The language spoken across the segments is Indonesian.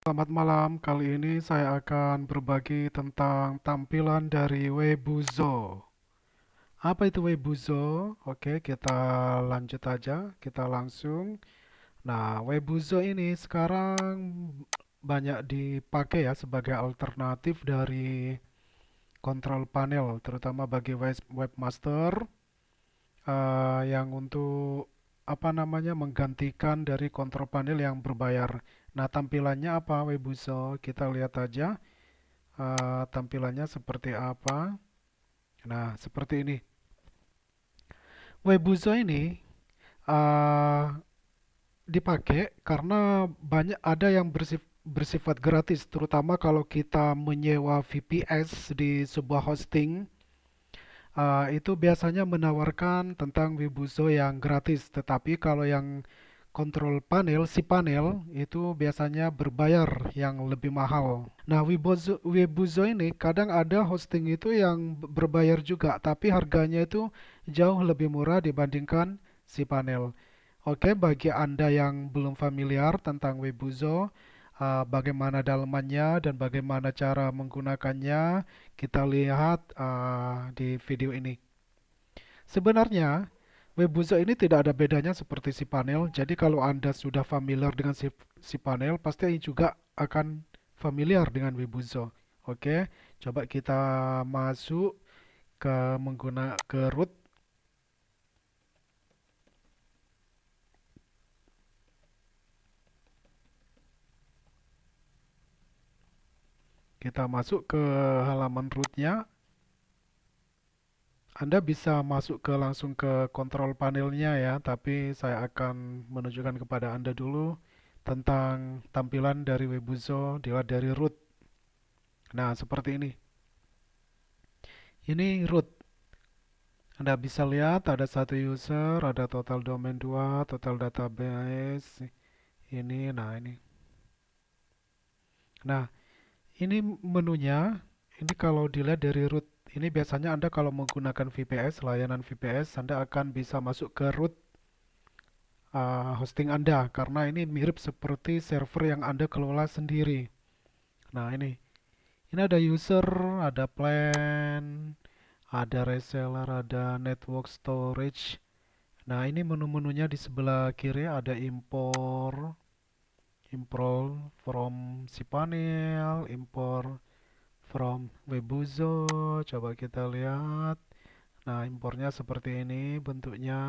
Selamat malam, kali ini saya akan berbagi tentang tampilan dari Webuzo. Apa itu Webuzo? Oke, kita lanjut aja, kita langsung. Nah, Webuzo ini sekarang banyak dipakai ya sebagai alternatif dari control panel, terutama bagi webmaster yang untuk apa namanya menggantikan dari control panel yang berbayar. Nah, tampilannya apa Webuzo? Kita lihat aja. Tampilannya seperti apa. Nah, seperti ini. Webuzo ini uh, dipakai karena banyak ada yang bersifat gratis, terutama kalau kita menyewa VPS di sebuah hosting. Itu biasanya menawarkan tentang Webuzo yang gratis, tetapi kalau yang kontrol panel, si panel itu biasanya berbayar yang lebih mahal. Nah, Webuzo ini kadang ada hosting itu yang berbayar juga, tapi harganya itu jauh lebih murah dibandingkan si panel. Oke, bagi Anda yang belum familiar tentang Webuzo, bagaimana dalamannya dan bagaimana cara menggunakannya, kita lihat di video ini. Sebenarnya, Webuzo ini tidak ada bedanya seperti si panel. Jadi kalau Anda sudah familiar dengan si panel, pasti juga akan familiar dengan Webuzo. Oke, coba kita masuk ke root. Kita masuk ke halaman rootnya. Anda bisa masuk langsung ke kontrol panelnya ya, tapi saya akan menunjukkan kepada Anda dulu tentang tampilan dari Webuzo dilihat dari root. Nah, seperti ini. Ini root. Anda bisa lihat ada satu user, ada total domain 2, total database. Ini, nah ini. Nah, ini menunya. Ini kalau dilihat dari root. Ini biasanya Anda kalau menggunakan VPS, layanan VPS, Anda akan bisa masuk ke root hosting Anda karena ini mirip seperti server yang Anda kelola sendiri. Nah, ini ada user, ada plan, ada reseller, ada network storage. Nah, ini menu-menunya di sebelah kiri ada import from cPanel, import from Webuzo. Coba kita lihat. Nah, impornya seperti ini bentuknya.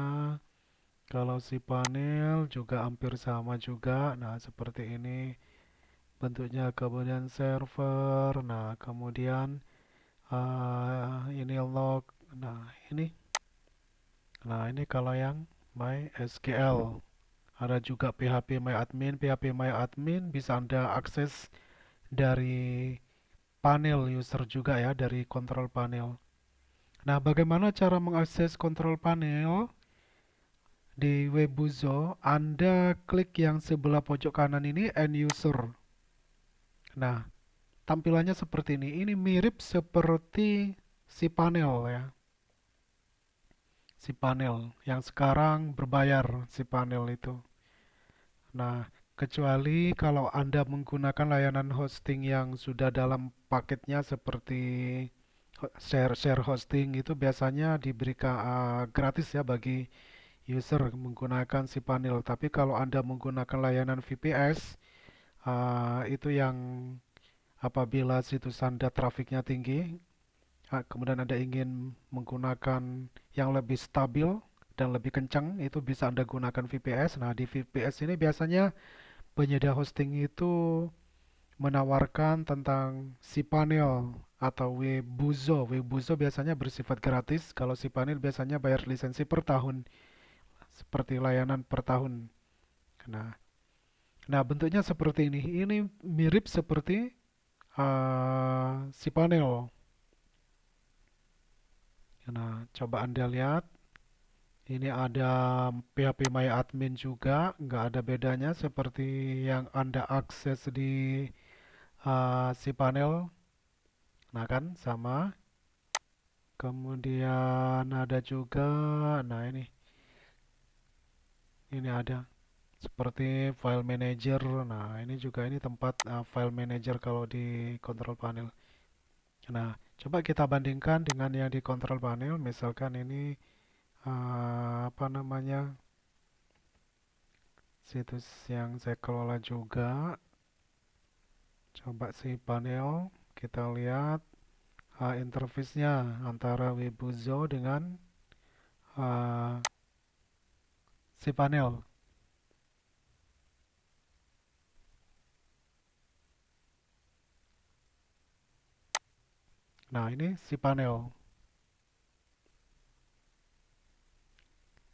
Kalau cPanel juga hampir sama juga. Nah, seperti ini bentuknya. Kemudian server. Nah, kemudian ini log. Nah, ini. Nah, ini kalau yang MySQL. Ada juga PHP MyAdmin bisa Anda akses dari panel user juga ya, dari kontrol panel. Nah, bagaimana cara mengakses kontrol panel? Di Webuzo, Anda klik yang sebelah pojok kanan ini, End User. Nah, tampilannya seperti ini. Ini mirip seperti si panel ya. Si panel yang sekarang berbayar, si panel itu. Nah, kecuali kalau Anda menggunakan layanan hosting yang sudah dalam paketnya seperti share hosting itu biasanya diberikan gratis ya bagi user menggunakan si panel. Tapi kalau Anda menggunakan layanan VPS, itu yang apabila situs Anda trafiknya tinggi, kemudian Anda ingin menggunakan yang lebih stabil dan lebih kencang, itu bisa Anda gunakan VPS. Nah, di VPS ini biasanya penyedia hosting itu menawarkan tentang cPanel atau Webuzo. Webuzo biasanya bersifat gratis, kalau cPanel biasanya bayar lisensi per tahun, seperti layanan per tahun. Nah, nah bentuknya seperti ini. Ini mirip seperti cPanel. Nah, coba Anda lihat. Ini ada PHP juga, nggak ada bedanya seperti yang Anda akses di cPanel. Nah kan, sama. Kemudian ada juga, nah ini ada. seperti file manager. Nah, ini juga ini tempat file manager kalau di control panel. Nah, coba kita bandingkan dengan yang di control panel. Misalkan ini apa namanya, situs yang saya kelola juga. Coba si panel, kita lihat interface-nya antara Webuzo dengan uh, si panel. Nah, ini si panel.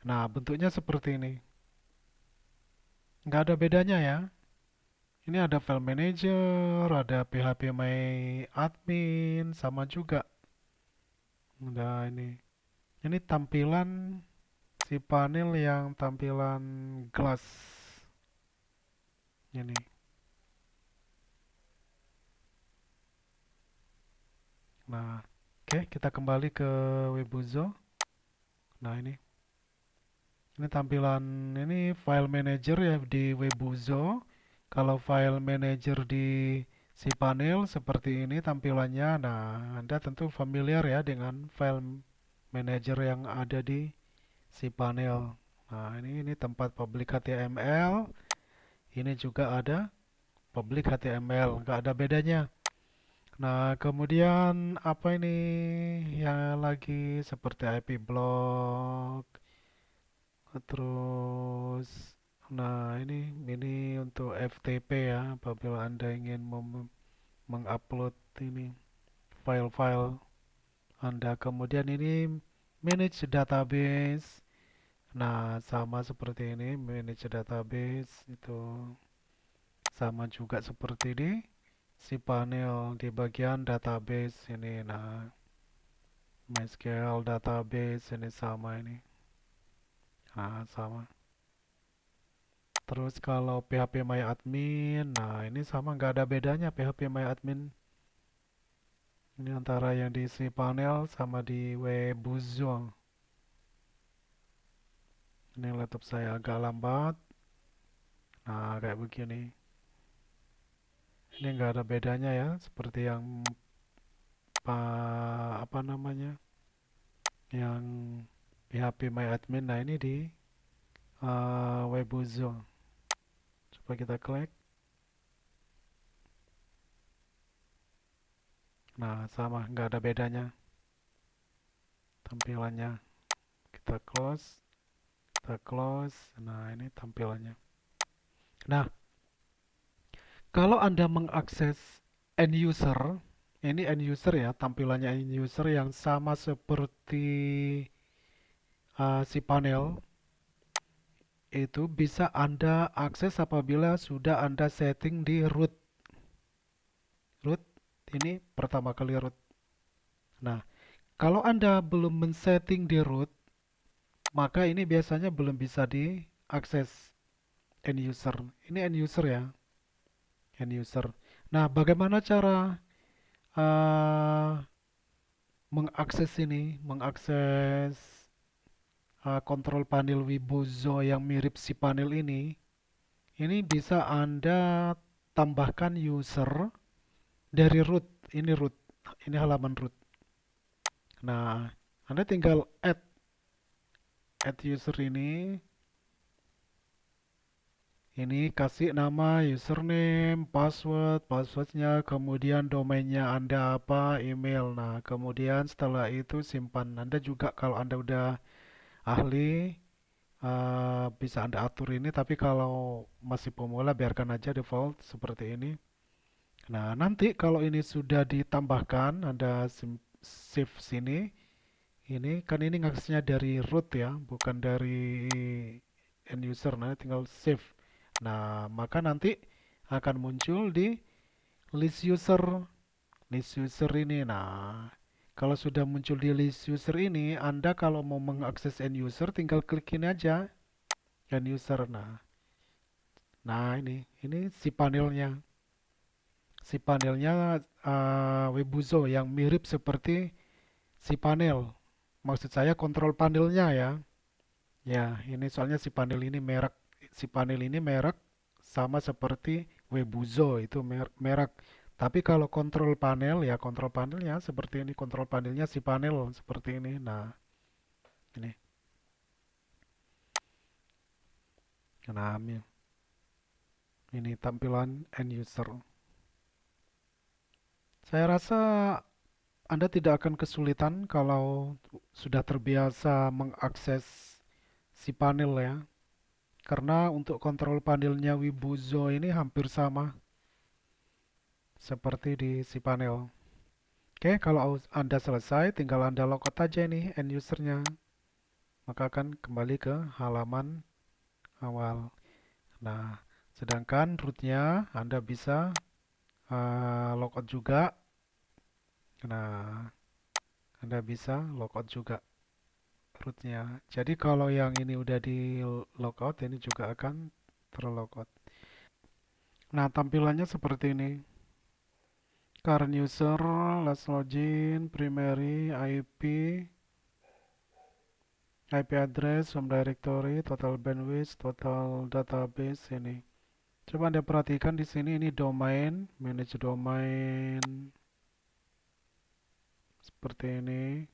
Nah, bentuknya seperti ini. Nggak ada bedanya ya. Ini ada file manager, ada PHP My admin, sama juga. Udah ini. Ini tampilan si panel yang tampilan glass. Ini. Nah, oke, kita kembali ke Webuzo. Nah, ini. Ini tampilan ini file manager ya di Webuzo. Kalau file manager di si panel seperti ini tampilannya. Nah, Anda tentu familiar ya dengan file manager yang ada di si panel. Nah, ini tempat public HTML. Ini juga ada public HTML. Nggak ada bedanya. Nah, kemudian apa ini yang lagi seperti IP block. Terus, nah ini untuk FTP ya, apabila Anda ingin mengupload ini file-file Anda. Kemudian ini manage database. Nah, sama seperti ini, manage database itu sama juga seperti di si panel di bagian database ini. Nah, MySQL database ini sama ini. Nah, sama. Terus kalau PHP My Admin, nah ini sama nggak ada bedanya PHP My Admin. Ini antara yang di cPanel sama di Webuzo. Ini laptop saya agak lambat. Nah kayak begini. Ini nggak ada bedanya ya, seperti yang apa namanya, yang PHP My Admin. Nah ini di Webuzo. Coba kita klik. Nah sama, nggak ada bedanya tampilannya. Kita close. Kita close. Nah, ini tampilannya. Nah, kalau Anda mengakses end user, ini end user ya, tampilannya end user yang sama seperti si panel, itu bisa Anda akses apabila sudah Anda setting di root. Root, ini pertama kali root. Nah, kalau Anda belum men-setting di root, maka ini biasanya belum bisa diakses end user. Ini end user ya, end user. Nah, bagaimana cara eh, mengakses ini, mengakses kontrol panel Wibozo yang mirip si panel ini bisa Anda tambahkan user dari root. Ini root, ini halaman root. Nah, Anda tinggal add user ini kasih nama, username, passwordnya, kemudian domainnya Anda apa, email. Nah, kemudian setelah itu simpan. Anda juga kalau Anda udah ahli, bisa Anda atur ini, tapi kalau masih pemula biarkan aja default seperti ini. Nah, nanti kalau ini sudah ditambahkan, Anda save sini. Ini kan ini ngaksesnya dari root ya, bukan dari end user. Nah, tinggal save. Nah, maka nanti akan muncul di list user. List user ini. Nah, kalau sudah muncul di list user ini, Anda kalau mau mengakses end user tinggal klik ini aja, end user. Nah, ini si panelnya. Si panelnya Webuzo yang mirip seperti si panel. Maksud saya kontrol panelnya ya. Ya, ini soalnya si panel ini merek cPanel ini merek sama seperti Webuzo itu merek. Tapi kalau kontrol panel ya kontrol panelnya seperti ini, kontrol panelnya cPanel seperti ini. Nah, ini. Nah, ini tampilan end user. Saya rasa Anda tidak akan kesulitan kalau sudah terbiasa mengakses cPanel ya. Karena untuk kontrol panelnya Webuzo ini hampir sama seperti di cPanel. Oke, kalau Anda selesai, tinggal Anda logout aja ini end usernya. Maka akan kembali ke halaman awal. Nah, sedangkan rootnya Anda bisa logout juga. Nah, Anda bisa logout juga rootnya. Jadi kalau yang ini udah di logout, ini juga akan terlogout. Nah, tampilannya seperti ini. Current user, last login, primary, IP address, home directory, total bandwidth, total database ini. Coba Anda perhatikan di sini ini domain, manage domain seperti ini.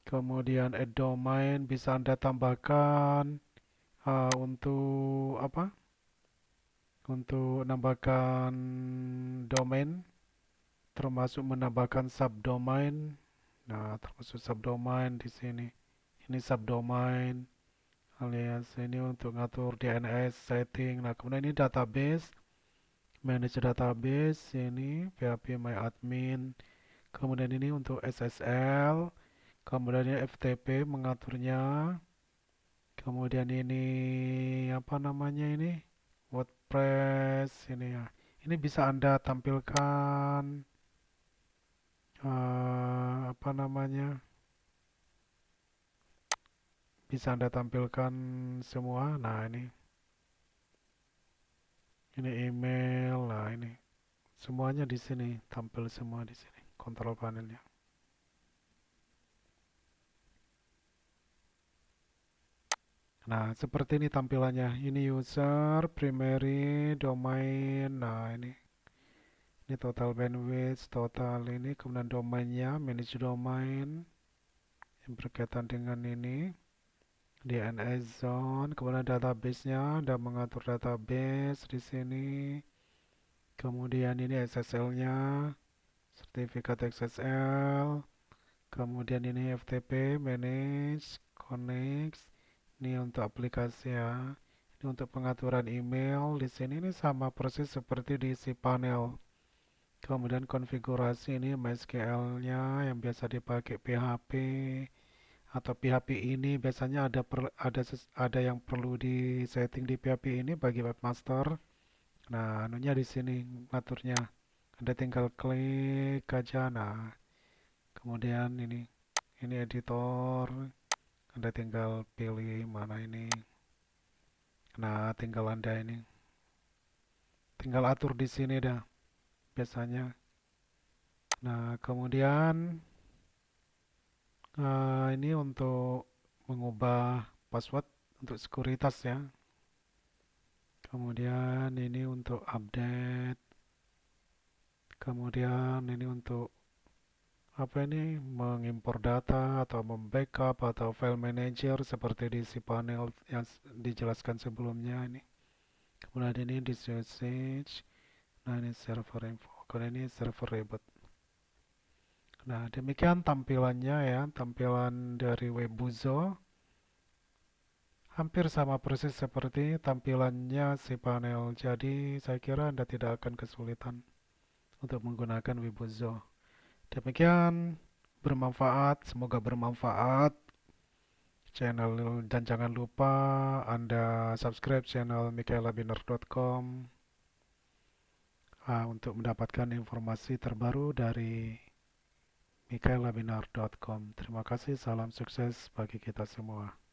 Kemudian add domain bisa Anda tambahkan untuk apa? Untuk menambahkan domain, termasuk menambahkan subdomain. Nah, termasuk subdomain di sini. Ini subdomain alias ini untuk ngatur DNS setting. Nah, kemudian ini database, manage database, ini PHP my admin. Kemudian ini untuk SSL, kemudian ini FTP mengaturnya. Kemudian ini apa namanya ini? WordPress ini ya. Ini bisa Anda tampilkan apa namanya? Bisa Anda tampilkan semua. Nah, ini email. Nah, ini semuanya di sini, tampil semua di sini. Kontrol panelnya. Nah, seperti ini tampilannya. Ini user, primary, domain. Nah, ini total bandwidth, total ini, kemudian domainnya, manage domain yang berkaitan dengan ini. DNS zone, kemudian database-nya, Anda mengatur database di sini. Kemudian ini SSL-nya, sertifikat SSL. Kemudian ini FTP, manage, connect. Ini untuk aplikasi ya. Ini untuk pengaturan email. Di sini ini sama persis seperti di cPanel. Kemudian konfigurasi ini MySQL-nya yang biasa dipakai PHP atau PHP ini biasanya ada yang perlu di setting di PHP ini bagi webmaster. Nah, anunya di sini ngaturnya. Anda tinggal klik aja. Nah, kemudian ini editor. Anda tinggal pilih mana ini. Nah, tinggal Anda ini. Tinggal atur di sini dah biasanya. Nah, kemudian ini untuk mengubah password untuk sekuritas ya. Kemudian ini untuk update. Kemudian ini untuk apa ini mengimpor data atau membackup atau file manager seperti di cPanel yang dijelaskan sebelumnya ini. Kemudian ini disk usage. Nah, ini server info. Kemudian ini server reboot. Nah, demikian tampilannya ya, tampilan dari Webuzo. Hampir sama persis seperti tampilannya cPanel. Jadi, saya kira Anda tidak akan kesulitan untuk menggunakan Webuzo. Demikian, bermanfaat, semoga bermanfaat channel dan jangan lupa Anda subscribe channel michaelabinar.com untuk mendapatkan informasi terbaru dari michaelabinar.com. Terima kasih, salam sukses bagi kita semua.